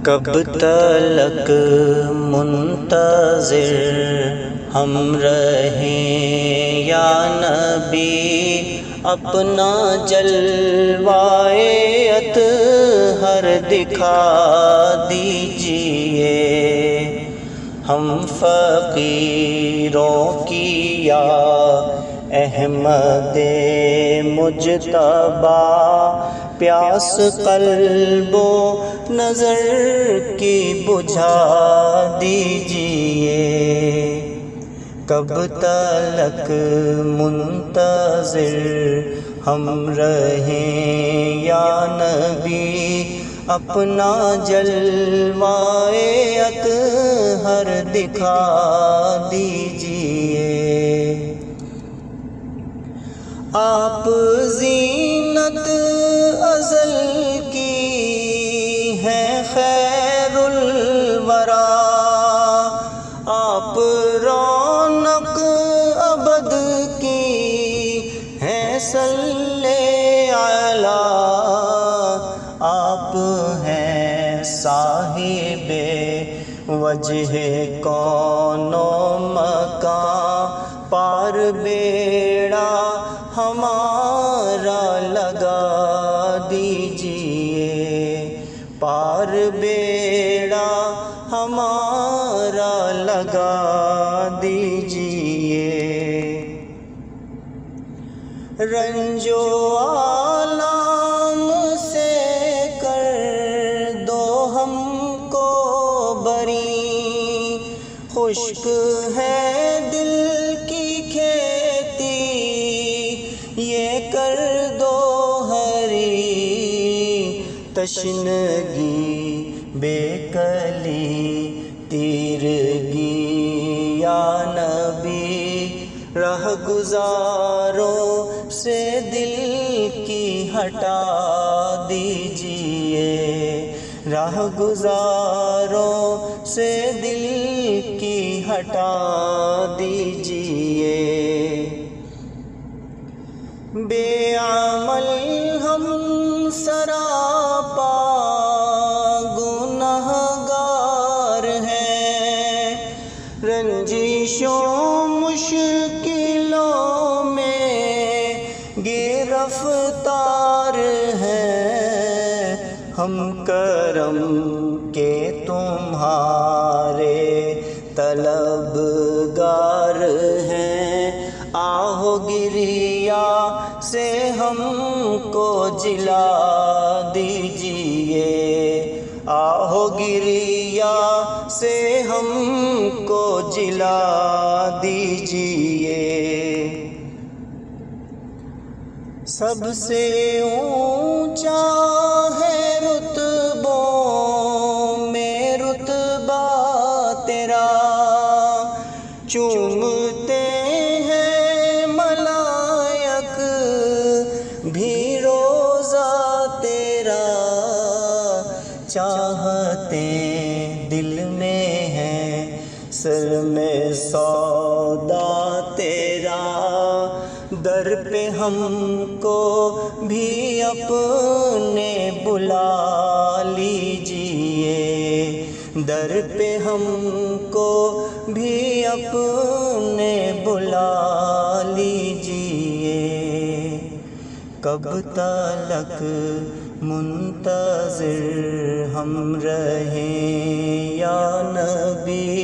کب تلک منتظر ہم رہیں یا نبی، اپنا جلوائے اطہر دکھا دیجئے، ہم فقیروں کی یا احمد مجتبیٰ پیاس قلب و نظر کی بجھا دیجئے۔ کب تلک منتظر ہم رہیں یا نبی، اپنا جلوائے اطہر دکھا دیجئے۔ آپ زینت ازل کی ہیں خیر الورا، آپ رونق ابد کی ہیں صلی علی، آپ ہیں صاحب وجہ کون و مکان، پار بیڑا ہمارا لگا دیجئے، پار بیڑا ہمارا لگا دیجئے۔ رنج و آلام سے کر دو ہم کو بری، خشک ہے دل کی کھیتی یہ کر دو ہری، تشنگی بے کلی تیرگی یا نبی، رہ گزاروں سے دل کی ہٹا دیجئے، راہ گزاروں سے دل کی ہٹا دیجئے۔ بے عمل ہم سراپا گنہگار ہیں، رنجشوں مشکلوں میں گرفتار ہیں، ہم کرم کے تمہارے طلبگار ہیں، آہو گریہ سے ہم کو جلا دیجئے، آہو گریہ سے ہم کو جلا دیجئے۔ سب سے اونچا ہے رتبوں میں رتبہ تیرا، چومتے ہیں ملائک بھی روضہ تیرا، چاہتے دل میں ہیں سر میں سودا تیرا، در پہ ہم کو بھی اپنے بلا لیجئے، در پہ ہم کو بھی اپنے بلا لیجئے۔ کب تلک منتظر ہم رہیں یا نبی،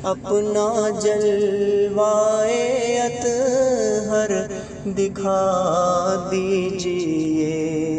اپنا جلوائے اطہر دکھا دیجئے۔